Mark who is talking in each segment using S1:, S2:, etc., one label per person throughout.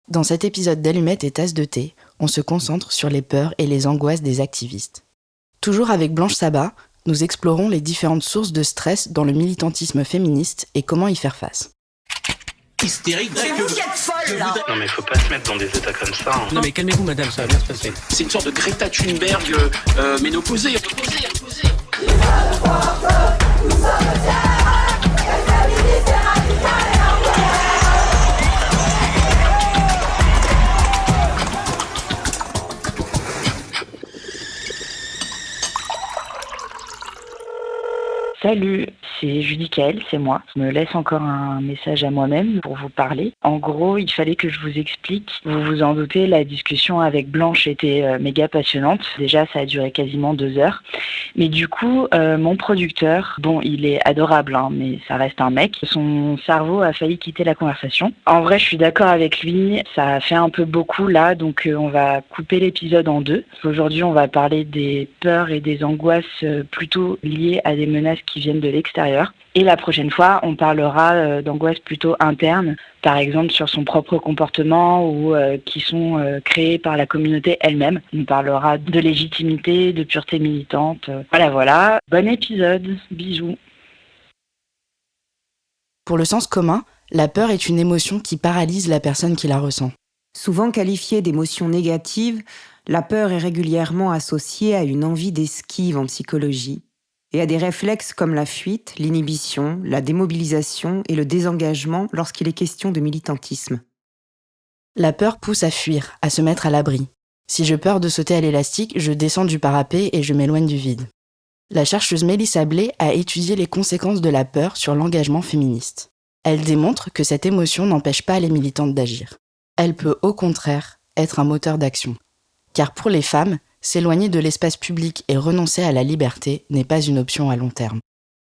S1: Dans cet épisode d'Allumettes et Tasses de thé, on se concentre sur les peurs et les angoisses des activistes. Toujours avec Blanche Sabat, nous explorons les différentes sources de stress dans le militantisme féministe et comment y faire face.
S2: Hystérique.
S3: C'est vous qui êtes folle là.
S4: Non mais faut pas se mettre dans des états comme ça. Hein.
S2: Non mais calmez-vous madame, ça va bien se passer.
S5: C'est une sorte de Greta Thunberg ménopausée.
S6: Salut, c'est Julie Kael, c'est moi. Je me laisse encore un message à moi-même pour vous parler. En gros, il fallait que je vous explique. Vous vous en doutez, la discussion avec Blanche était méga passionnante. Déjà, ça a duré quasiment 2 heures. Mais du coup, mon producteur, bon, il est adorable, hein, mais ça reste un mec. Son cerveau a failli quitter la conversation. En vrai, je suis d'accord avec lui. Ça a fait un peu beaucoup là, donc on va couper l'épisode en 2. Aujourd'hui, on va parler des peurs et des angoisses plutôt liées à des menaces qui viennent de l'extérieur. Et la prochaine fois, on parlera d'angoisses plutôt internes, par exemple sur son propre comportement ou qui sont créées par la communauté elle-même. On parlera de légitimité, de pureté militante. Voilà. Bon épisode. Bisous.
S1: Pour le sens commun, la peur est une émotion qui paralyse la personne qui la ressent.
S7: Souvent qualifiée d'émotion négative, la peur est régulièrement associée à une envie d'esquive en psychologie et à des réflexes comme la fuite, l'inhibition, la démobilisation et le désengagement lorsqu'il est question de militantisme.
S1: La peur pousse à fuir, à se mettre à l'abri. Si j'ai peur de sauter à l'élastique, je descends du parapet et je m'éloigne du vide. La chercheuse Mélissa Blay a étudié les conséquences de la peur sur l'engagement féministe. Elle démontre que cette émotion n'empêche pas les militantes d'agir. Elle peut au contraire être un moteur d'action. Car pour les femmes, s'éloigner de l'espace public et renoncer à la liberté n'est pas une option à long terme.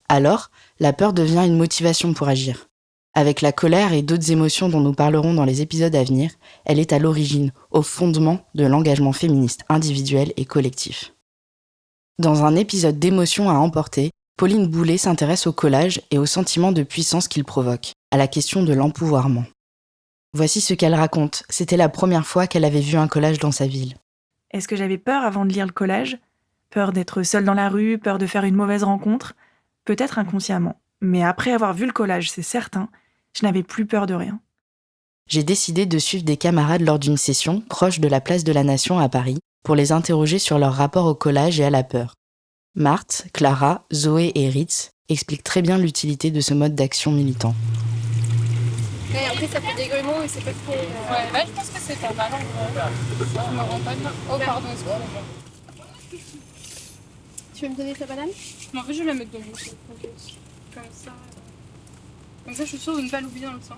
S1: Alors, la peur devient une motivation pour agir. Avec la colère et d'autres émotions dont nous parlerons dans les épisodes à venir, elle est à l'origine, au fondement de l'engagement féministe individuel et collectif. Dans un épisode d'émotions à emporter, Pauline Boulet s'intéresse au collage et au sentiment de puissance qu'il provoque, à la question de l'empouvoirment. Voici ce qu'elle raconte, c'était la première fois qu'elle avait vu un collage dans sa ville.
S8: Est-ce que j'avais peur avant de lire le collage ? Peur d'être seule dans la rue, peur de faire une mauvaise rencontre ? Peut-être inconsciemment. Mais après avoir vu le collage, c'est certain, je n'avais plus peur de rien.
S1: J'ai décidé de suivre des camarades lors d'une session proche de la place de la Nation à Paris pour les interroger sur leur rapport au collage et à la peur. Marthe, Clara, Zoé et Ritz expliquent très bien l'utilité de ce mode d'action militant.
S9: Et après, ça fait des grumeaux et c'est pas trop... Ouais, je pense que c'est pas mal. Je me rends pas compte. Oh, pardon, excuse-moi. Tu veux me donner ta banane ? Non, en fait, je vais la mettre dans mon sac. Comme ça. Comme ça, je suis sûre de ne pas l'oublier dans le sang.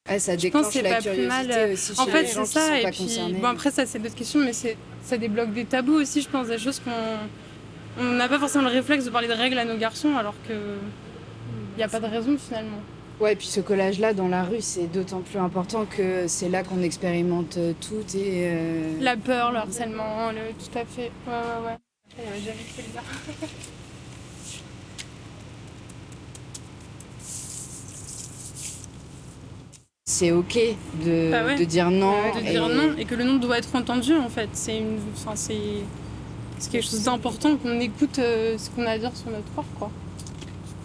S3: Ouais, ça déclenche la curiosité aussi chez les gens qui sont pas concernés.
S9: Bon, après, ça, c'est d'autres questions, mais ça débloque des tabous aussi, je pense, des choses qu'on n'a pas forcément le réflexe de parler de règles à nos garçons, alors qu'il n'y a pas de raison, finalement.
S3: Ouais, et puis ce collage-là dans la rue, c'est d'autant plus important que c'est là qu'on expérimente tout et...
S9: La peur, le harcèlement, tout à fait. Ouais. Il n'y avait jamais fait le gars.
S3: C'est ok de dire non.
S9: De dire non, et que le non doit être entendu, en fait. C'est quelque chose d'important qu'on écoute ce qu'on a à dire sur notre corps, quoi.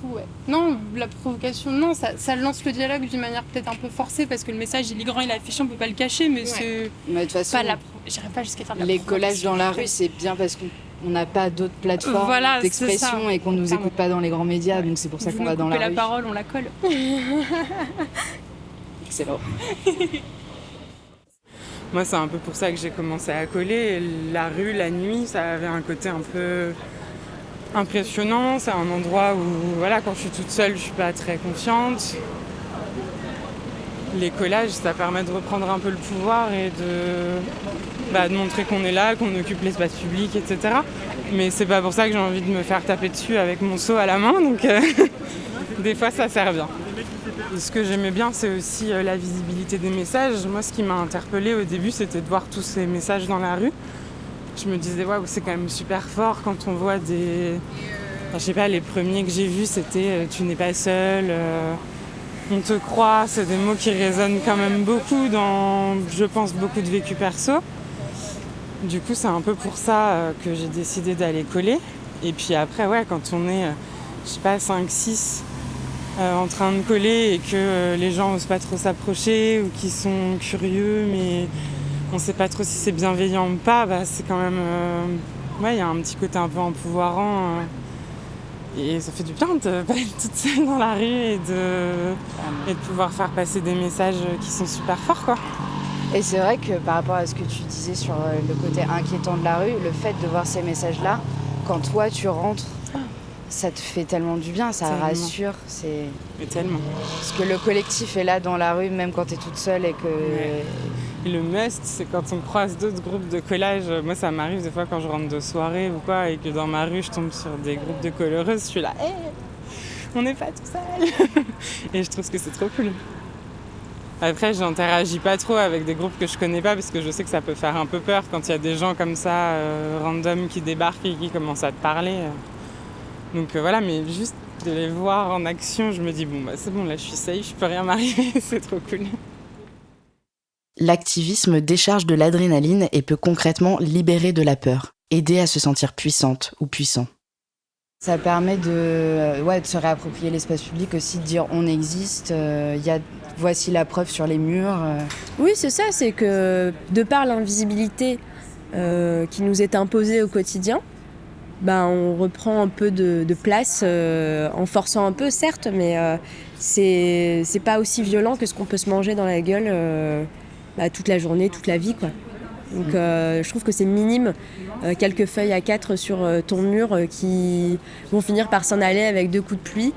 S9: Ouais. Non, la provocation, non, ça lance le dialogue d'une manière peut-être un peu forcée parce que le message il est grand, il est affiché, on peut pas le cacher, mais c'est
S3: de toute façon,
S9: j'irai pas jusqu'à faire de la
S3: les collages dans la rue, c'est bien parce qu'on n'a pas d'autres plateformes d'expression et qu'on nous écoute pas dans les grands médias, donc c'est pour ça qu'on va dans la rue.
S9: La parole, on la colle.
S3: Excellent.
S10: Moi, c'est un peu pour ça que j'ai commencé à coller. La rue, la nuit, ça avait un côté un peu impressionnant. C'est un endroit où, quand je suis toute seule, je suis pas très confiante. Les collages, ça permet de reprendre un peu le pouvoir et de montrer qu'on est là, qu'on occupe l'espace public, etc. Mais c'est pas pour ça que j'ai envie de me faire taper dessus avec mon seau à la main, donc des fois ça sert bien. Et ce que j'aimais bien, c'est aussi la visibilité des messages. Moi, ce qui m'a interpellée au début, c'était de voir tous ces messages dans la rue. Je me disais, waouh, c'est quand même super fort quand on voit des... Enfin, je sais pas, les premiers que j'ai vus, c'était « Tu n'es pas seul on te croit, c'est des mots qui résonnent quand même beaucoup dans, je pense, beaucoup de vécu perso. Du coup, c'est un peu pour ça que j'ai décidé d'aller coller. Et puis après, ouais, quand on est, je sais pas, 5-6 en train de coller et que les gens osent pas trop s'approcher ou qu'ils sont curieux, mais on sait pas trop si c'est bienveillant ou pas, bah, c'est quand même... ouais, il y a un petit côté un peu empouvoirant. Et ça fait du bien de pas être toute seule dans la rue et de pouvoir faire passer des messages qui sont super forts, quoi.
S3: Et c'est vrai que par rapport à ce que tu disais sur le côté inquiétant de la rue, le fait de voir ces messages-là, quand toi tu rentres, ça te fait tellement du bien, ça
S10: tellement.
S3: Rassure.
S10: Mais tellement.
S3: Parce que le collectif est là dans la rue, même quand t'es toute seule et que...
S10: Ouais. Et le must, c'est quand on croise d'autres groupes de collage. Moi, ça m'arrive des fois quand je rentre de soirée ou quoi, et que dans ma rue, je tombe sur des groupes de coloreuses, je suis là, hey, on n'est pas tout seul. Et je trouve que c'est trop cool. Après, j'interagis pas trop avec des groupes que je connais pas, parce que je sais que ça peut faire un peu peur quand il y a des gens comme ça, random, qui débarquent et qui commencent à te parler. Donc voilà, mais juste de les voir en action, je me dis, bon, bah c'est bon, là, je suis safe, je peux rien m'arriver, c'est trop cool.
S1: L'activisme décharge de l'adrénaline et peut concrètement libérer de la peur, aider à se sentir puissante ou puissant.
S3: Ça permet de se réapproprier l'espace public aussi, de dire on existe, voici la preuve sur les murs.
S11: Oui, c'est ça, c'est que de par l'invisibilité qui nous est imposée au quotidien, on reprend un peu de place en forçant un peu, certes, mais c'est pas aussi violent que ce qu'on peut se manger dans la gueule toute la journée, toute la vie, quoi. Donc je trouve que c'est minime, quelques feuilles A4 sur ton mur qui vont finir par s'en aller avec 2 coups de pluie,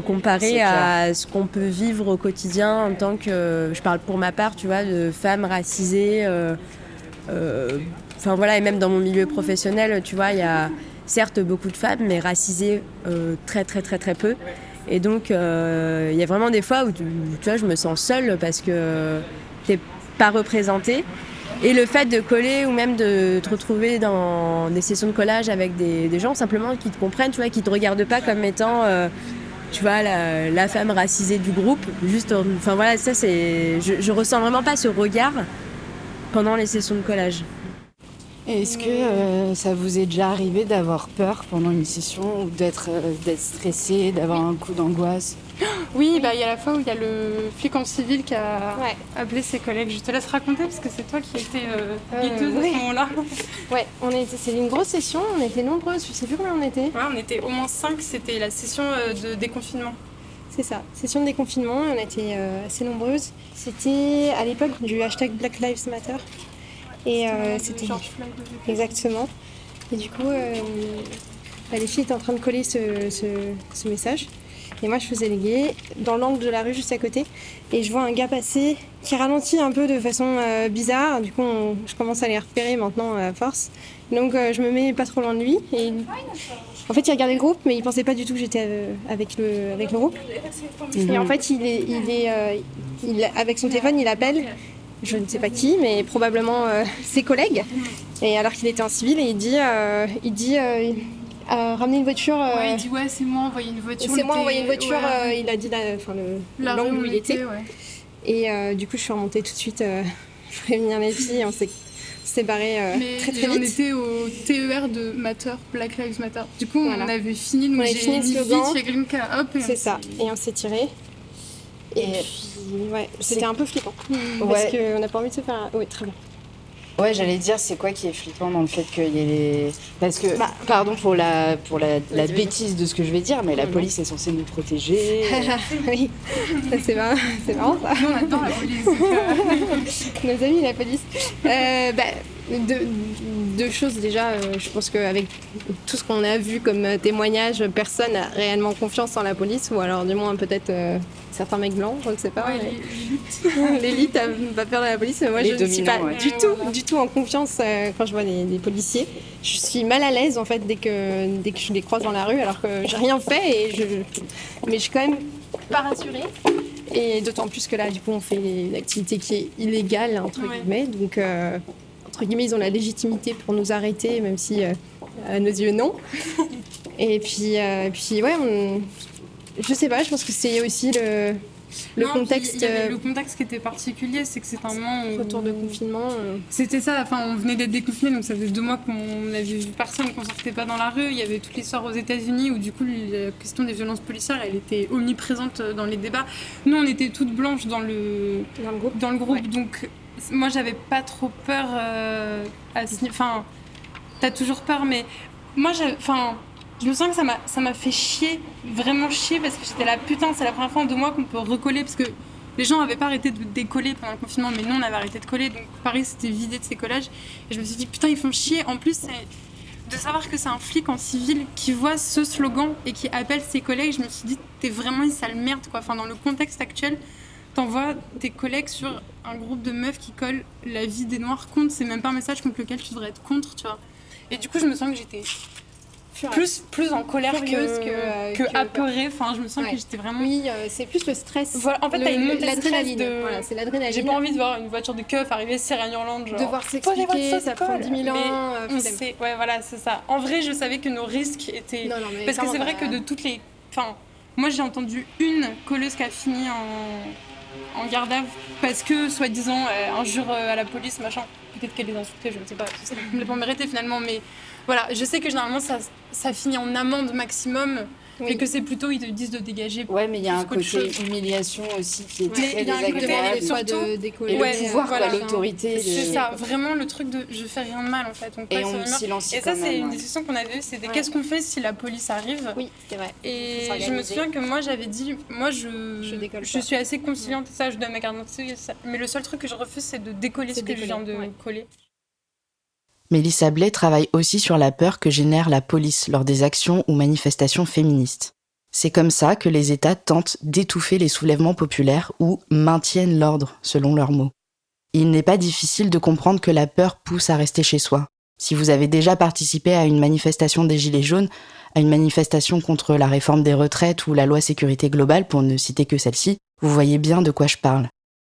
S11: comparé à ce qu'on peut vivre au quotidien en tant que, je parle pour ma part, tu vois, de femme racisée. Et même dans mon milieu professionnel, tu vois, il y a certes beaucoup de femmes, mais racisées très très très très peu. Et donc il y a vraiment des fois où tu vois, je me sens seule parce que t'es pas représentée. Et le fait de coller ou même de te retrouver dans des sessions de collage avec des gens simplement qui te comprennent, tu vois, qui te regardent pas comme étant tu vois, la femme racisée du groupe. Juste, ça c'est, je ressens vraiment pas ce regard pendant les sessions de collage.
S3: Et est-ce que ça vous est déjà arrivé d'avoir peur pendant une session ou d'être stressé, d'avoir un coup d'angoisse ?
S9: Oui, il y a la fois où il y a le flic en civil qui a appelé ses collègues. Je te laisse raconter parce que c'est toi qui étais guideuse à ce moment-là.
S12: Ouais, c'est une grosse session, on était nombreuses, je sais plus combien on était.
S9: Ouais, on était au moins 5, c'était la session de déconfinement.
S12: C'est ça, session de déconfinement, on était assez nombreuses. C'était à l'époque du hashtag Black Lives Matter. Et c'était
S9: George Floyd.
S12: Exactement. Et du coup, les filles étaient en train de coller ce message. Et moi, je faisais les gays dans l'angle de la rue juste à côté. Et je vois un gars passer qui ralentit un peu de façon bizarre. Du coup, je commence à les repérer maintenant à force. Donc, je me mets pas trop loin de lui. Et en fait, il regardait le groupe, mais il pensait pas du tout que j'étais avec le groupe. Et en fait, il avec son téléphone, il appelle. Je ne sais pas qui, mais probablement ses collègues. Et alors qu'il était en civil, et il dit ramener une voiture.
S9: Il dit c'est moi envoyer une voiture.
S12: C'est moi envoyer une voiture. Il a dit l'angle où il était. Et du coup, je suis remontée tout de suite prévenir les filles. On s'est séparés très très vite.
S9: On était au TER de Matter, Black Lives Matter. Du coup, on avait fini. Donc j'ai
S12: fini le slogan. C'est ça. Et on s'est tirés. Et puis, c'était un peu flippant. Parce qu'on n'a pas envie de se faire... Oui, très bien.
S3: Ouais, j'allais dire, c'est quoi qui est flippant dans le fait qu'il y ait les... Parce que, pardon pour la bêtise de ce que je vais dire, mais la police est censée nous protéger.
S12: Oui, c'est marrant ça.
S9: Nous, on adore la police.
S12: Nos amis, la police. Deux choses déjà, je pense qu'avec tout ce qu'on a vu comme témoignage, personne n'a réellement confiance en la police, ou alors du moins peut-être certains mecs blancs, je ne sais pas. L'élite a pas peur de la police, mais moi je ne suis pas du tout en confiance quand je vois des policiers. Je suis mal à l'aise en fait dès que je les croise dans la rue, alors que j'ai rien fait, mais je suis quand même pas rassurée. Et d'autant plus que là, du coup, on fait une activité qui est illégale, entre guillemets, donc... entre guillemets, ils ont la légitimité pour nous arrêter, même si à nos yeux, non. Et puis je sais pas, je pense que c'est aussi Le
S9: Non, puis
S12: contexte.
S9: il y avait le contexte qui était particulier, c'est que c'était un moment où...
S12: Retour de confinement.
S9: C'était ça, enfin on venait d'être déconfinés, donc ça faisait 2 mois qu'on n'avait vu personne, qu'on sortait pas dans la rue. Il y avait toute l'histoire aux États-Unis où du coup la question des violences policières, elle était omniprésente dans les débats. Nous on était toutes blanches dans le groupe, donc moi j'avais pas trop peur enfin t'as toujours peur, mais moi je me sens que ça m'a fait chier, vraiment chier, parce que j'étais là, putain, c'est la première fois en 2 mois qu'on peut recoller, parce que les gens n'avaient pas arrêté de décoller pendant le confinement, mais nous on avait arrêté de coller, donc Paris s'était vidé de ses collages, et je me suis dit, putain, ils font chier. En plus, de savoir que c'est un flic en civil qui voit ce slogan et qui appelle ses collègues, je me suis dit, t'es vraiment une sale merde, quoi. Enfin, dans le contexte actuel, t'envoies tes collègues sur un groupe de meufs qui collent la vie des Noirs contre, c'est même pas un message contre lequel tu devrais être contre, tu vois. Et du coup, je me sens que j'étais plus en colère que apeurée. Enfin, je me sens que j'étais vraiment...
S12: Oui, c'est plus le stress.
S9: Voilà, en fait, t'as une montée de stress
S12: Voilà, c'est l'adrénaline.
S9: J'ai pas envie de voir une voiture de keuf arriver sirène hurlante, genre...
S12: Devoir s'expliquer, ça prend 10 000 ans.
S9: Mais ouais, voilà, c'est ça. En vrai, je savais que nos risques étaient...
S12: Non, mais
S9: parce que c'est vrai que de toutes les... Enfin, moi, j'ai entendu une colleuse qui a fini en garde à vue parce que, soi-disant, injure à la police, machin. Peut-être qu'elle les insultait, je ne sais pas. C'est complètement mérité, finalement, mais... Voilà, je sais que généralement ça finit en amende maximum, et que c'est plutôt ils te disent de dégager.
S3: Ouais, mais il y a un côté humiliation aussi qui est très désagréable. Et le pouvoir,
S9: voilà,
S3: l'autorité.
S9: C'est ça, vraiment le truc de je fais rien de mal en fait.
S3: On silencie.
S9: Et ça, c'est une discussion qu'on avait eue, c'était qu'est-ce qu'on fait si la police arrive.
S12: Oui, c'est vrai.
S9: Et je me souviens que moi j'avais dit, moi je suis assez conciliante, ça, je donne ma carte d'identité, mais le seul truc que je refuse, c'est de décoller ce que je viens de coller.
S1: Mélissa Blais travaille aussi sur la peur que génère la police lors des actions ou manifestations féministes. C'est comme ça que les États tentent d'étouffer les soulèvements populaires ou maintiennent l'ordre, selon leurs mots. Il n'est pas difficile de comprendre que la peur pousse à rester chez soi. Si vous avez déjà participé à une manifestation des Gilets jaunes, à une manifestation contre la réforme des retraites ou la loi sécurité globale, pour ne citer que celle-ci, vous voyez bien de quoi je parle.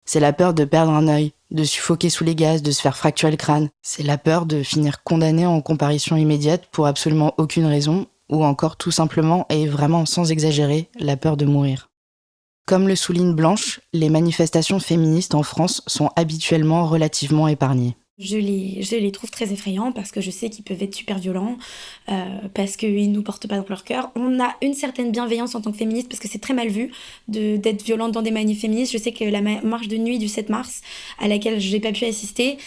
S1: C'est la peur de perdre un œil, de suffoquer sous les gaz, de se faire fracturer le crâne. C'est la peur de finir condamné en comparution immédiate pour absolument aucune raison, ou encore tout simplement, et vraiment sans exagérer, la peur de mourir. Comme le souligne Blanche, les manifestations féministes en France sont habituellement relativement épargnées.
S13: Je les trouve très effrayants parce que je sais qu'ils peuvent être super violents, parce qu'ils nous portent pas dans leur cœur. On a une certaine bienveillance en tant que féministe parce que c'est très mal vu d'être violente dans des manifs féministes. Je sais que la marche de nuit du 7 mars, à laquelle j'ai pas pu assister,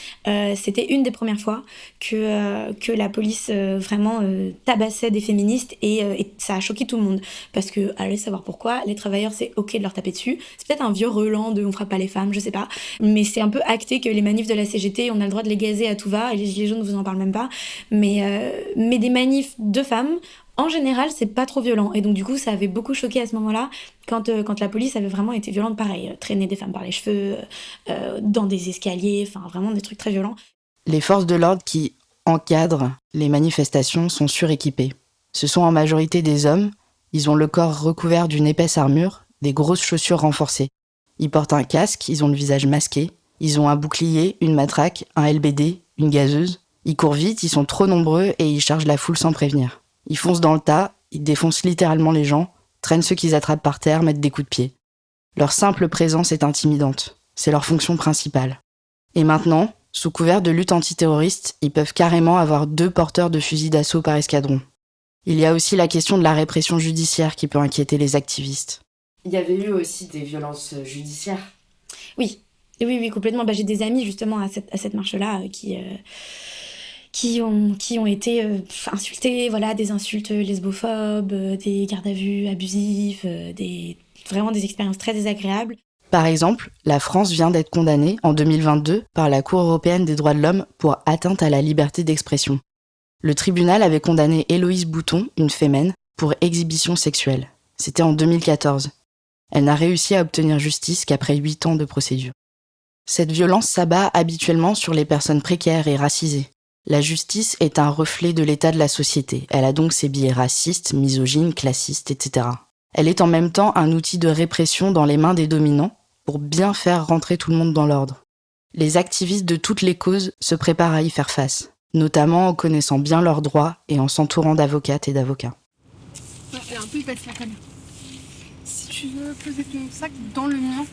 S13: c'était une des premières fois que la police vraiment tabassait des féministes et ça a choqué tout le monde. Parce que, allez savoir pourquoi, les travailleurs c'est ok de leur taper dessus. C'est peut-être un vieux relent de on frappe pas les femmes, je sais pas. Mais c'est un peu acté que les manifs de la CGT, on a le droit de les gazer à tout va, et les Gilets jaunes, vous en parlez même pas. Mais des manifs de femmes, en général, c'est pas trop violent. Et donc, du coup, ça avait beaucoup choqué à ce moment-là, quand la police avait vraiment été violente, pareil. Traîner des femmes par les cheveux, dans des escaliers, enfin, vraiment des trucs très violents.
S1: Les forces de l'ordre qui encadrent les manifestations sont suréquipées. Ce sont en majorité des hommes. Ils ont le corps recouvert d'une épaisse armure, des grosses chaussures renforcées. Ils portent un casque, ils ont le visage masqué. Ils ont un bouclier, une matraque, un LBD, une gazeuse. Ils courent vite, ils sont trop nombreux et ils chargent la foule sans prévenir. Ils foncent dans le tas, ils défoncent littéralement les gens, traînent ceux qu'ils attrapent par terre, mettent des coups de pied. Leur simple présence est intimidante. C'est leur fonction principale. Et maintenant, sous couvert de lutte antiterroriste, ils peuvent carrément avoir 2 porteurs de fusils d'assaut par escadron. Il y a aussi la question de la répression judiciaire qui peut inquiéter les activistes.
S3: Il y avait eu aussi des violences judiciaires.
S13: Oui, complètement. J'ai des amis justement à cette marche-là qui ont été insultés, voilà, des insultes lesbophobes, des gardes à vue abusifs, vraiment des expériences très désagréables.
S1: Par exemple, la France vient d'être condamnée en 2022 par la Cour européenne des droits de l'homme pour atteinte à la liberté d'expression. Le tribunal avait condamné Héloïse Bouton, une fémène, pour exhibition sexuelle. C'était en 2014. Elle n'a réussi à obtenir justice qu'après 8 ans de procédure. Cette violence s'abat habituellement sur les personnes précaires et racisées. La justice est un reflet de l'état de la société. Elle a donc ses biais racistes, misogynes, classistes, etc. Elle est en même temps un outil de répression dans les mains des dominants pour bien faire rentrer tout le monde dans l'ordre. Les activistes de toutes les causes se préparent à y faire face, notamment en connaissant bien leurs droits et en s'entourant d'avocates et d'avocats.
S9: Elle est un peu hypée, la conne. Si tu veux poser ton sac dans le mien.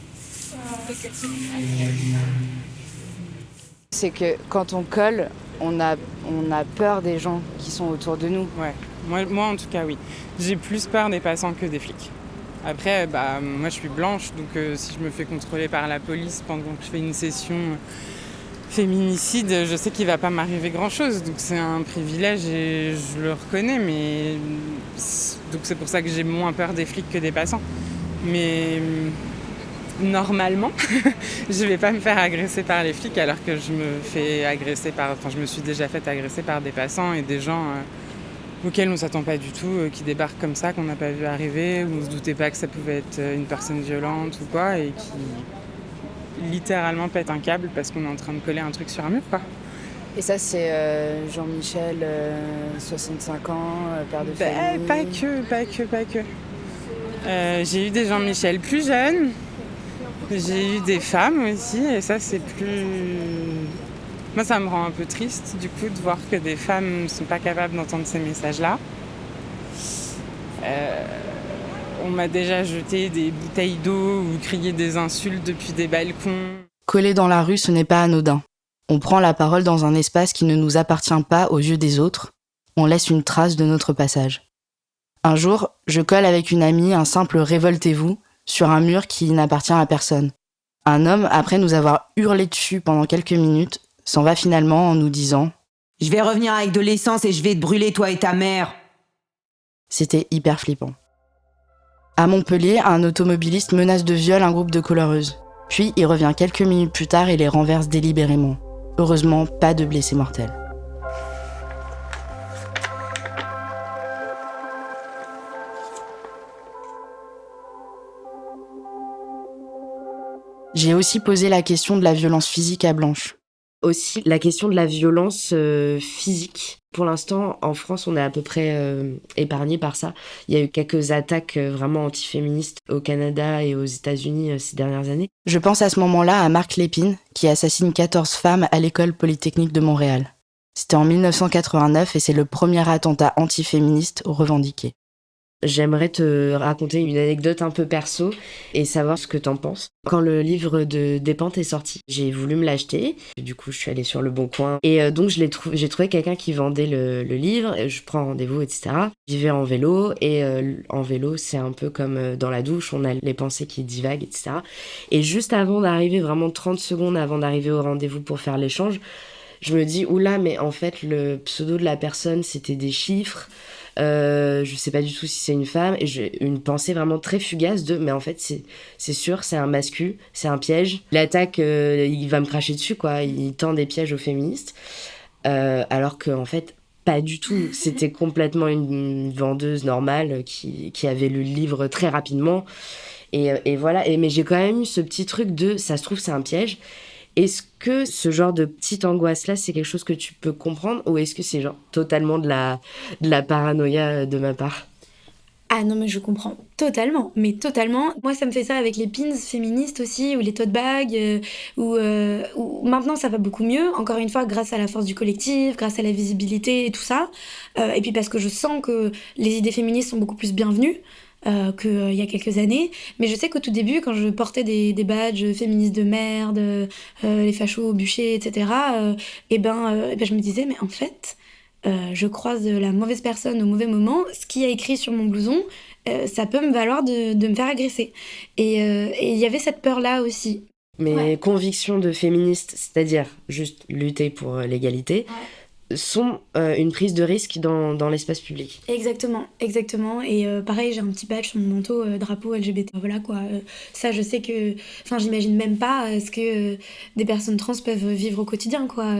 S3: C'est que quand on colle, on a peur des gens qui sont autour de nous.
S10: Ouais, moi en tout cas oui. J'ai plus peur des passants que des flics. Après, moi je suis blanche, donc si je me fais contrôler par la police pendant que je fais une session féminicide, je sais qu'il va pas m'arriver grand-chose. Donc c'est un privilège et je le reconnais, mais donc c'est pour ça que j'ai moins peur des flics que des passants. Mais normalement, je vais pas me faire agresser par les flics alors que je me suis déjà fait agresser par des passants et des gens auxquels on ne s'attend pas du tout, qui débarquent comme ça, qu'on n'a pas vu arriver, où on ne se doutait pas que ça pouvait être une personne violente ou quoi, et qui littéralement pètent un câble parce qu'on est en train de coller un truc sur un mur, quoi.
S3: Et ça, c'est Jean-Michel, 65 ans, père de famille.
S10: Pas que. J'ai eu des Jean-Michel plus jeunes, j'ai eu des femmes aussi, et ça c'est plus... Moi ça me rend un peu triste du coup de voir que des femmes ne sont pas capables d'entendre ces messages-là. On m'a déjà jeté des bouteilles d'eau ou crié des insultes depuis des balcons.
S1: Coller dans la rue, ce n'est pas anodin. On prend la parole dans un espace qui ne nous appartient pas aux yeux des autres. On laisse une trace de notre passage. Un jour, je colle avec une amie un simple « révoltez-vous » sur un mur qui n'appartient à personne. Un homme, après nous avoir hurlé dessus pendant quelques minutes, s'en va finalement en nous disant «
S7: Je vais revenir avec de l'essence et je vais te brûler toi et ta mère !»
S1: C'était hyper flippant. À Montpellier, un automobiliste menace de viol un groupe de coloreuses. Puis il revient quelques minutes plus tard et les renverse délibérément. Heureusement, pas de blessés mortels. J'ai aussi posé la question de la violence physique à Blanche.
S14: Aussi, la question de la violence physique. Pour l'instant, en France, on est à peu près épargné par ça. Il y a eu quelques attaques vraiment antiféministes au Canada et aux États-Unis ces dernières années.
S1: Je pense à ce moment-là à Marc Lépine, qui assassine 14 femmes à l'école polytechnique de Montréal. C'était en 1989 et c'est le premier attentat antiféministe revendiqué.
S14: J'aimerais te raconter une anecdote un peu perso et savoir ce que t'en penses. Quand le livre de Despentes est sorti, j'ai voulu me l'acheter. Du coup, je suis allée sur Le Bon Coin. Et donc, j'ai trouvé quelqu'un qui vendait le livre. Et je prends rendez-vous, etc. J'y vais en vélo. Et en vélo, c'est un peu comme dans la douche. On a les pensées qui divaguent, etc. Et juste avant d'arriver, vraiment 30 secondes avant d'arriver au rendez-vous pour faire l'échange, je me dis, oula, mais en fait, le pseudo de la personne, c'était des chiffres. Je sais pas du tout si c'est une femme et j'ai une pensée vraiment très fugace de mais en fait c'est sûr, c'est un mascu, c'est un piège, il attaque, il va me cracher dessus quoi, il tend des pièges aux féministes alors que en fait pas du tout, c'était complètement une vendeuse normale qui avait lu le livre très rapidement et voilà, mais j'ai quand même eu ce petit truc de ça se trouve c'est un piège. Est-ce que ce genre de petite angoisse-là, c'est quelque chose que tu peux comprendre ou est-ce que c'est genre totalement de la paranoïa de ma part ?
S13: Ah non, mais je comprends totalement, mais totalement. Moi, ça me fait ça avec les pins féministes aussi, ou les tote bags, ou maintenant ça va beaucoup mieux, encore une fois, grâce à la force du collectif, grâce à la visibilité et tout ça. Et puis parce que je sens que les idées féministes sont beaucoup plus bienvenues. Qu'il y a quelques années, mais je sais qu'au tout début quand je portais des badges féministes de merde, les fachos au bûcher, etc. Et ben je me disais mais en fait je croise la mauvaise personne au mauvais moment, ce qui a écrit sur mon blouson ça peut me valoir de me faire agresser et il y avait cette peur là aussi.
S14: Mes convictions de féministe, c'est-à-dire juste lutter pour l'égalité, sont une prise de risque dans l'espace public.
S13: Exactement. Et pareil, j'ai un petit badge sur mon manteau, drapeau LGBT. Voilà quoi. Ça, je sais que... Enfin, j'imagine même pas ce que des personnes trans peuvent vivre au quotidien, quoi.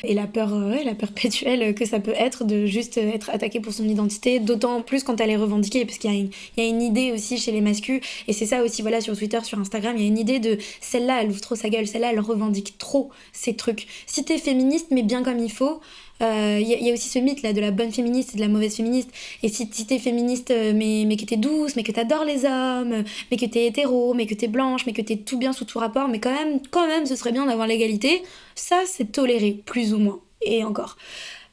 S13: Et la peur perpétuelle que ça peut être de juste être attaqué pour son identité, d'autant plus quand elle est revendiquée, parce qu'il y a une idée aussi chez les masculins, et c'est ça aussi, voilà, sur Twitter, sur Instagram, il y a une idée de celle-là, elle ouvre trop sa gueule, celle-là, elle revendique trop ces trucs. Si t'es féministe, mais bien comme il faut... y a aussi ce mythe là de la bonne féministe et de la mauvaise féministe, et si t'es féministe mais que t'es douce, mais que t'adores les hommes, mais que t'es hétéro, mais que t'es blanche, mais que t'es tout bien sous tout rapport, mais quand même ce serait bien d'avoir l'égalité, ça c'est toléré plus ou moins, et encore.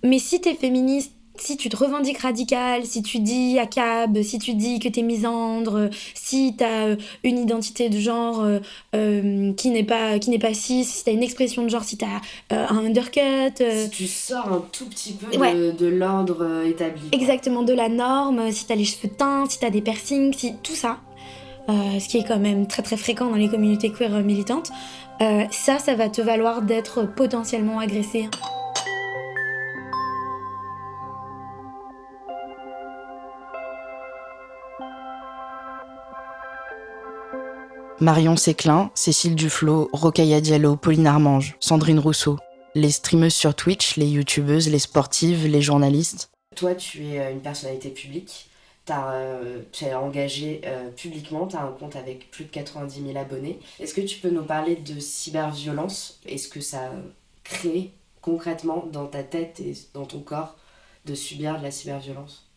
S13: Mais si t'es féministe Si tu te revendiques radical, si tu dis ACAB, si tu dis que t'es misandre, si t'as une identité de genre qui n'est pas cis, si t'as une expression de genre, si t'as un undercut...
S14: Si tu sors un tout petit peu
S13: Ouais.
S14: de l'ordre établi. Quoi.
S13: Exactement, de la norme, si t'as les cheveux teints, si t'as des piercings, si tout ça, ce qui est quand même très très fréquent dans les communautés queer militantes, ça va te valoir d'être potentiellement agressé.
S1: Marion Séclin, Cécile Duflot, Rokhaya Diallo, Pauline Armange, Sandrine Rousseau. Les streameuses sur Twitch, les youtubeuses, les sportives, les journalistes.
S14: Toi, tu es une personnalité publique. Tu es engagée publiquement, tu as un compte avec plus de 90 000 abonnés. Est-ce que tu peux nous parler de cyberviolence ? Est-ce que ça crée concrètement dans ta tête et dans ton corps de subir de la cyberviolence ?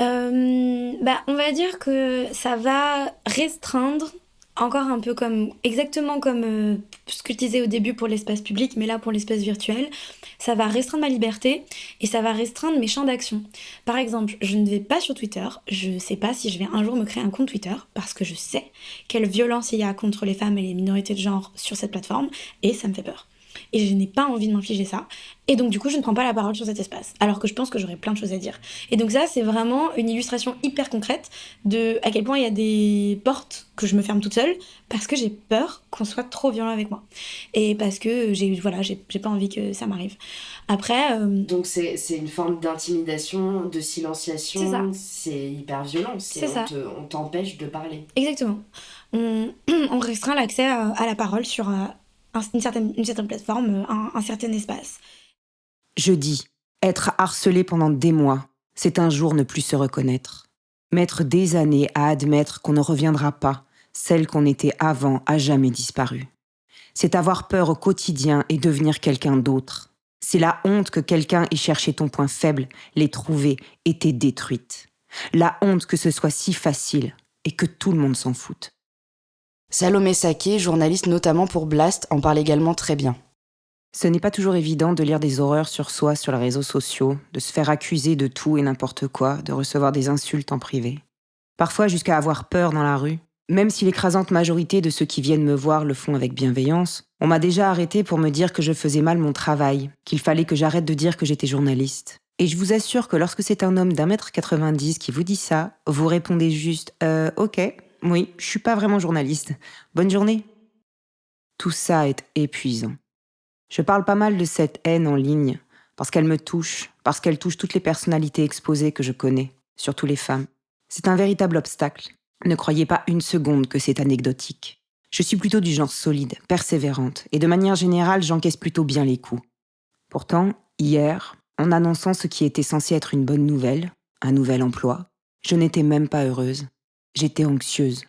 S13: On va dire que ça va restreindre, encore un peu exactement comme ce que je disais au début pour l'espace public, mais là pour l'espace virtuel, ça va restreindre ma liberté et ça va restreindre mes champs d'action. Par exemple, je ne vais pas sur Twitter, je sais pas si je vais un jour me créer un compte Twitter, parce que je sais quelle violence il y a contre les femmes et les minorités de genre sur cette plateforme, et ça me fait peur. Et je n'ai pas envie de m'infliger ça. Et donc du coup, je ne prends pas la parole sur cet espace, alors que je pense que j'aurais plein de choses à dire. Et donc ça, c'est vraiment une illustration hyper concrète de à quel point il y a des portes que je me ferme toute seule, parce que j'ai peur qu'on soit trop violent avec moi. Et parce que j'ai pas envie que ça m'arrive. Après...
S14: Donc c'est une forme d'intimidation, de silenciation,
S13: c'est ça.
S14: C'est hyper violent,
S13: C'est ça.
S14: On t'empêche de parler.
S13: Exactement. On restreint l'accès à la parole sur... une certaine plateforme, un certain espace.
S7: Je dis, être harcelé pendant des mois, c'est un jour ne plus se reconnaître. Mettre des années à admettre qu'on ne reviendra pas, celle qu'on était avant a jamais disparu. C'est avoir peur au quotidien et devenir quelqu'un d'autre. C'est la honte que quelqu'un ait cherché ton point faible, l'ait trouvé et t'ait détruite. La honte que ce soit si facile et que tout le monde s'en foute.
S1: Salomé Saké, journaliste notamment pour Blast, en parle également très bien.
S7: Ce n'est pas toujours évident de lire des horreurs sur soi sur les réseaux sociaux, de se faire accuser de tout et n'importe quoi, de recevoir des insultes en privé. Parfois jusqu'à avoir peur dans la rue. Même si l'écrasante majorité de ceux qui viennent me voir le font avec bienveillance, on m'a déjà arrêté pour me dire que je faisais mal mon travail, qu'il fallait que j'arrête de dire que j'étais journaliste. Et je vous assure que lorsque c'est un homme d'1m90 qui vous dit ça, vous répondez juste « Ok, oui, je suis pas vraiment journaliste. Bonne journée ». Tout ça est épuisant. Je parle pas mal de cette haine en ligne, parce qu'elle me touche, parce qu'elle touche toutes les personnalités exposées que je connais, surtout les femmes. C'est un véritable obstacle. Ne croyez pas une seconde que c'est anecdotique. Je suis plutôt du genre solide, persévérante, et de manière générale, j'encaisse plutôt bien les coups. Pourtant, hier, en annonçant ce qui était censé être une bonne nouvelle, un nouvel emploi, je n'étais même pas heureuse. J'étais anxieuse.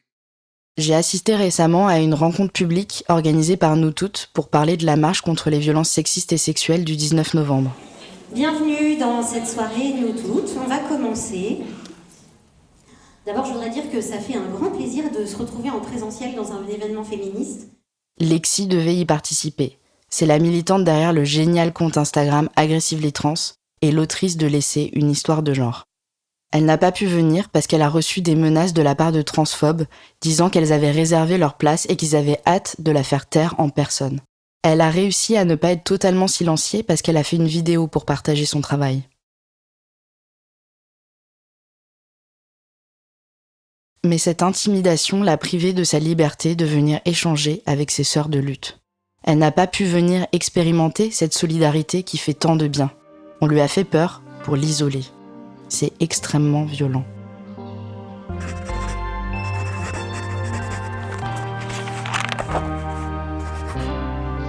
S1: J'ai assisté récemment à une rencontre publique organisée par nous toutes pour parler de la marche contre les violences sexistes et sexuelles du 19 novembre.
S15: Bienvenue dans cette soirée Nous Toutes. On va commencer. D'abord, je voudrais dire que ça fait un grand plaisir de se retrouver en présentiel dans un événement féministe.
S1: Lexi devait y participer. C'est la militante derrière le génial compte Instagram Aggressively Trans et l'autrice de l'essai Une histoire de genre. Elle n'a pas pu venir parce qu'elle a reçu des menaces de la part de transphobes disant qu'elles avaient réservé leur place et qu'ils avaient hâte de la faire taire en personne. Elle a réussi à ne pas être totalement silenciée parce qu'elle a fait une vidéo pour partager son travail. Mais cette intimidation l'a privée de sa liberté de venir échanger avec ses sœurs de lutte. Elle n'a pas pu venir expérimenter cette solidarité qui fait tant de bien. On lui a fait peur pour l'isoler. C'est extrêmement violent.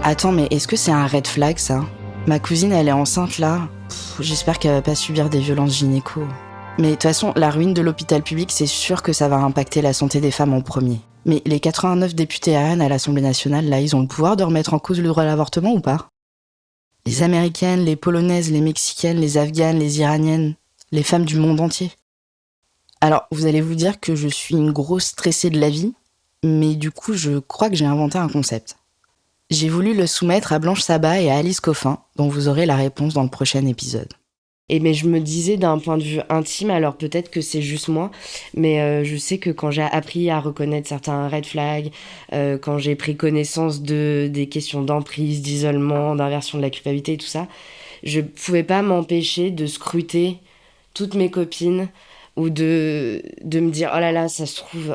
S1: Attends, mais est-ce que c'est un red flag, ça ? Ma cousine, elle est enceinte, là. J'espère qu'elle va pas subir des violences gynéco. Mais de toute façon, la ruine de l'hôpital public, c'est sûr que ça va impacter la santé des femmes en premier. Mais les 89 députés RN à l'Assemblée nationale, là, ils ont le pouvoir de remettre en cause le droit à l'avortement ou pas ? Les Américaines, les Polonaises, les Mexicaines, les Afghanes, les Iraniennes, les femmes du monde entier. Alors, vous allez vous dire que je suis une grosse stressée de la vie, mais du coup, je crois que j'ai inventé un concept. J'ai voulu le soumettre à Blanche Sabat et à Alice Coffin, dont vous aurez la réponse dans le prochain épisode.
S14: Mais je me disais d'un point de vue intime, alors peut-être que c'est juste moi, mais je sais que quand j'ai appris à reconnaître certains red flags, quand j'ai pris connaissance des questions d'emprise, d'isolement, d'inversion de la culpabilité et tout ça, je pouvais pas m'empêcher de scruter toutes mes copines ou de me dire oh là là, ça se trouve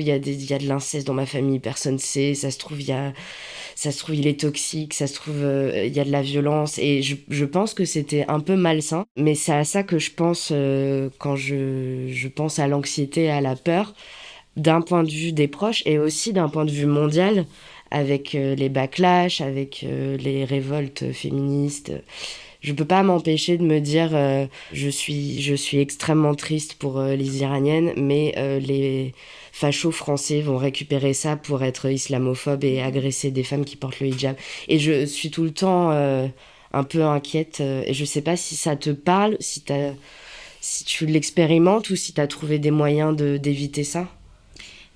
S14: il y a de l'inceste dans ma famille, personne sait, ça se trouve il est toxique, ça se trouve il y a de la violence, et je pense que c'était un peu malsain, mais c'est à ça que je pense quand je pense à l'anxiété, à la peur, d'un point de vue des proches et aussi d'un point de vue mondial, avec les backlash, avec les révoltes féministes. Je peux pas m'empêcher de me dire je suis extrêmement triste pour les Iraniennes, mais les fachos français vont récupérer ça pour être islamophobes et agresser des femmes qui portent le hijab. Et je suis tout le temps un peu inquiète. Et je sais pas si ça te parle, si tu l'expérimentes ou si t'as trouvé des moyens d'éviter ça.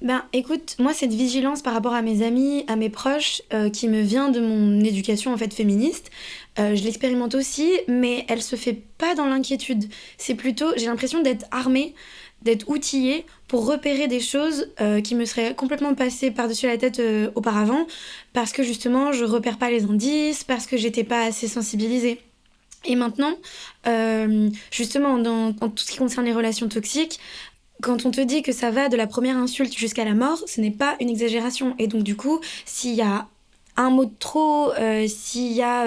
S13: Ben écoute, moi cette vigilance par rapport à mes amis, à mes proches, qui me vient de mon éducation en fait féministe, je l'expérimente aussi, mais elle se fait pas dans l'inquiétude. C'est plutôt, j'ai l'impression d'être armée, d'être outillée pour repérer des choses qui me seraient complètement passées par-dessus la tête auparavant, parce que justement je repère pas les indices, parce que j'étais pas assez sensibilisée. Et maintenant, justement en tout ce qui concerne les relations toxiques, quand on te dit que ça va de la première insulte jusqu'à la mort, ce n'est pas une exagération. Et donc du coup, s'il y a un mot de trop, s'il y a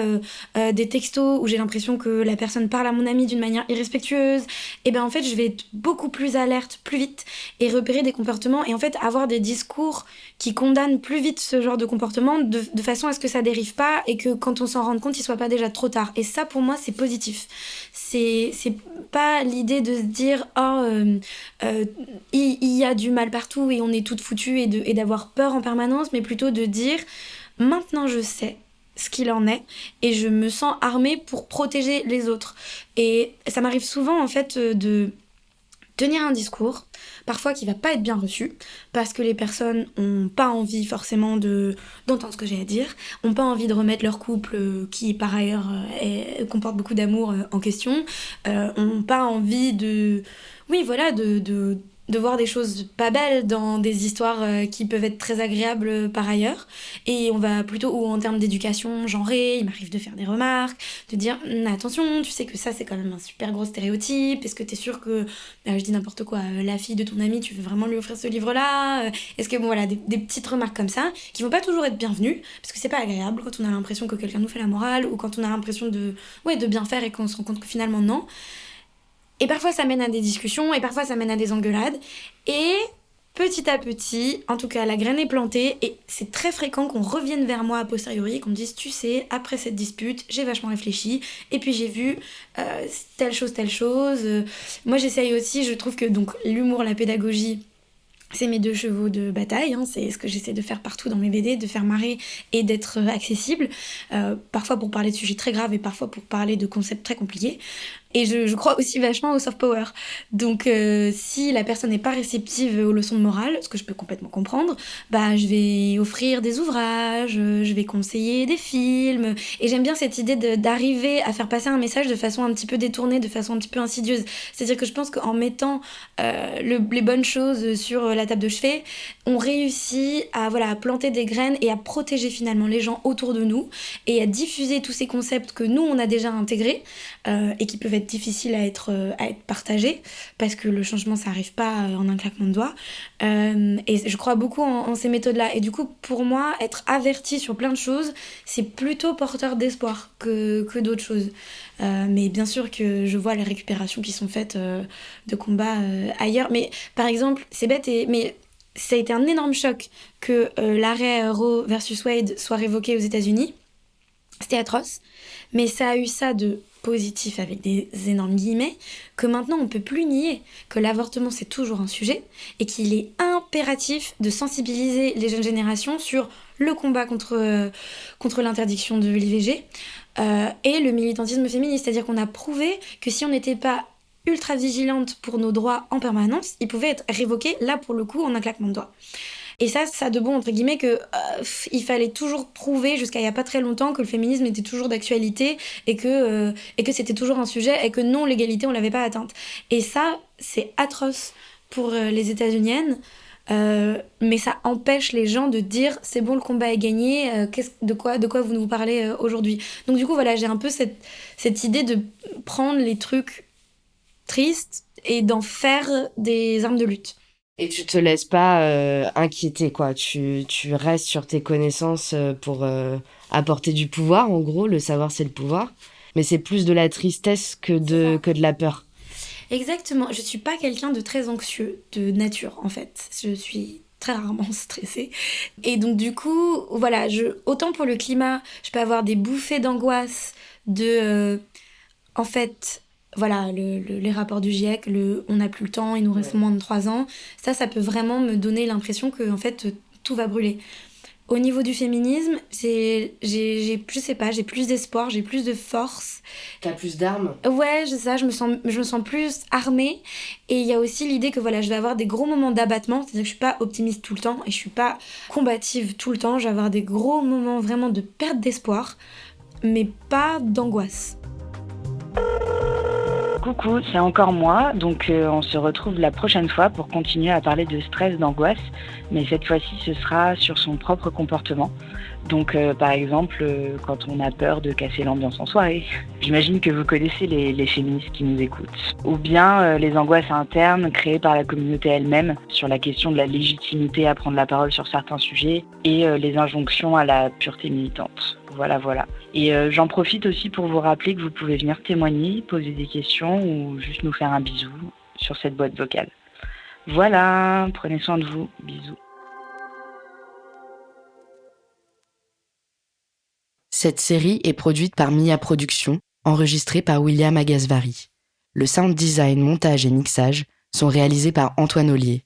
S13: des textos où j'ai l'impression que la personne parle à mon ami d'une manière irrespectueuse, et ben en fait je vais être beaucoup plus alerte, plus vite, et repérer des comportements, et en fait avoir des discours qui condamnent plus vite ce genre de comportement, de façon à ce que ça dérive pas, et que quand on s'en rende compte, il soit pas déjà trop tard. Et ça pour moi c'est positif. C'est pas l'idée de se dire il y a du mal partout et on est toutes foutues, et d'avoir peur en permanence, mais plutôt de dire maintenant je sais ce qu'il en est et je me sens armée pour protéger les autres. Et ça m'arrive souvent en fait de tenir un discours, parfois qui va pas être bien reçu, parce que les personnes ont pas envie forcément d'entendre ce que j'ai à dire, ont pas envie de remettre leur couple, qui par ailleurs comporte beaucoup d'amour, en question, ont pas envie de voir des choses pas belles dans des histoires qui peuvent être très agréables par ailleurs. Et on va plutôt, ou en termes d'éducation genrée, il m'arrive de faire des remarques, de dire attention, tu sais que ça c'est quand même un super gros stéréotype, est-ce que t'es sûre que, je dis n'importe quoi, la fille de ton ami, tu veux vraiment lui offrir ce livre-là, est-ce que, bon voilà, des petites remarques comme ça, qui vont pas toujours être bienvenues, parce que c'est pas agréable quand on a l'impression que quelqu'un nous fait la morale, ou quand on a l'impression de bien faire et qu'on se rend compte que finalement non. Et parfois ça mène à des discussions, et parfois ça mène à des engueulades. Et petit à petit, en tout cas la graine est plantée, et c'est très fréquent qu'on revienne vers moi a posteriori, qu'on me dise tu sais, après cette dispute, j'ai vachement réfléchi, et puis j'ai vu telle chose. Moi j'essaye aussi, je trouve que donc l'humour, la pédagogie, c'est mes deux chevaux de bataille, c'est ce que j'essaie de faire partout dans mes BD, de faire marrer et d'être accessible, parfois pour parler de sujets très graves et parfois pour parler de concepts très compliqués. Et je crois aussi vachement au soft power. Donc si la personne n'est pas réceptive aux leçons de morale, ce que je peux complètement comprendre, je vais offrir des ouvrages, je vais conseiller des films. Et j'aime bien cette idée d'arriver à faire passer un message de façon un petit peu détournée, de façon un petit peu insidieuse. C'est-à-dire que je pense qu'en mettant les bonnes choses sur la table de chevet, on réussit à planter des graines et à protéger finalement les gens autour de nous, et à diffuser tous ces concepts que nous on a déjà intégrés, et qui peuvent être difficiles à être partagés, parce que le changement ça arrive pas en un claquement de doigts, et je crois beaucoup en ces méthodes là, et du coup pour moi être averti sur plein de choses c'est plutôt porteur d'espoir que d'autres choses, mais bien sûr que je vois les récupérations qui sont faites de combats ailleurs, mais par exemple c'est bête, mais ça a été un énorme choc que l'arrêt Roe versus Wade soit révoqué aux États-Unis. C'était atroce, mais ça a eu ça de positif avec des énormes guillemets, que maintenant on peut plus nier que l'avortement c'est toujours un sujet, et qu'il est impératif de sensibiliser les jeunes générations sur le combat contre l'interdiction de l'IVG et le militantisme féministe. C'est-à-dire qu'on a prouvé que si on n'était pas ultra vigilante pour nos droits en permanence, ils pouvaient être révoqués là pour le coup en un claquement de doigts. Et ça de bon, entre guillemets, que il fallait toujours prouver jusqu'à il y a pas très longtemps que le féminisme était toujours d'actualité et que c'était toujours un sujet et que non, l'égalité, on l'avait pas atteinte. Et ça, c'est atroce pour les États-Uniennes. Mais ça empêche les gens de dire c'est bon, le combat est gagné, de quoi vous nous parlez aujourd'hui. Donc du coup voilà, j'ai un peu cette idée de prendre les trucs tristes et d'en faire des armes de lutte.
S14: Et tu te laisses pas inquiéter, quoi. Tu restes sur tes connaissances pour apporter du pouvoir, en gros. Le savoir, c'est le pouvoir. Mais c'est plus de la tristesse que de la peur.
S13: Exactement. Je suis pas quelqu'un de très anxieux de nature, en fait. Je suis très rarement stressée. Et donc, du coup, voilà, autant pour le climat, je peux avoir des bouffées d'angoisse en fait, voilà, les rapports du GIEC, on n'a plus le temps, il nous reste moins de 3 ans. Ça peut vraiment me donner l'impression que, en fait, tout va brûler. Au niveau du féminisme, j'ai plus d'espoir, j'ai plus de force.
S14: T'as plus d'armes ?
S13: Ouais, je me sens plus armée. Et il y a aussi l'idée que voilà, je vais avoir des gros moments d'abattement, c'est-à-dire que je suis pas optimiste tout le temps et je suis pas combative tout le temps. Je vais avoir des gros moments vraiment de perte d'espoir, mais pas d'angoisse.
S6: Coucou, c'est encore moi, donc on se retrouve la prochaine fois pour continuer à parler de stress, d'angoisse, mais cette fois-ci ce sera sur son propre comportement. Donc par exemple, quand on a peur de casser l'ambiance en soirée, j'imagine que vous connaissez les féministes qui nous écoutent. Ou bien les angoisses internes créées par la communauté elle-même sur la question de la légitimité à prendre la parole sur certains sujets et les injonctions à la pureté militante. Voilà. Et j'en profite aussi pour vous rappeler que vous pouvez venir témoigner, poser des questions ou juste nous faire un bisou sur cette boîte vocale. Voilà, prenez soin de vous. Bisous.
S1: Cette série est produite par Mia Productions, enregistrée par William Agasvari. Le sound design, montage et mixage sont réalisés par Antoine Ollier.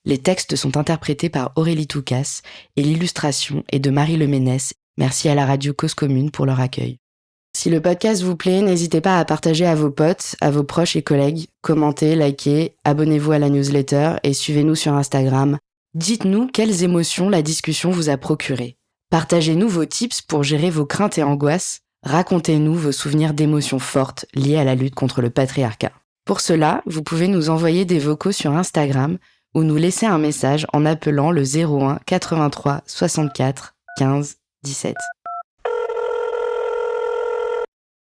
S1: Les textes sont interprétés par Aurélie Toucas et l'illustration est de Marie Leménès. Merci à la radio Cause Commune pour leur accueil. Si le podcast vous plaît, n'hésitez pas à partager à vos potes, à vos proches et collègues, commentez, likez, abonnez-vous à la newsletter et suivez-nous sur Instagram. Dites-nous quelles émotions la discussion vous a procuré. Partagez-nous vos tips pour gérer vos craintes et angoisses. Racontez-nous vos souvenirs d'émotions fortes liées à la lutte contre le patriarcat. Pour cela, vous pouvez nous envoyer des vocaux sur Instagram ou nous laisser un message en appelant le 01 83 64 15 17.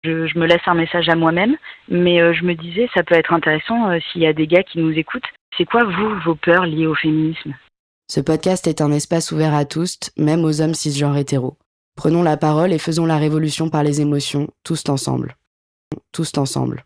S6: Je me laisse un message à moi-même, mais je me disais, ça peut être intéressant s'il y a des gars qui nous écoutent. C'est quoi, vos peurs liées au féminisme ?
S1: Ce podcast est un espace ouvert à tous, même aux hommes cisgenres hétéros. Prenons la parole et faisons la révolution par les émotions, tous ensemble. Tous ensemble.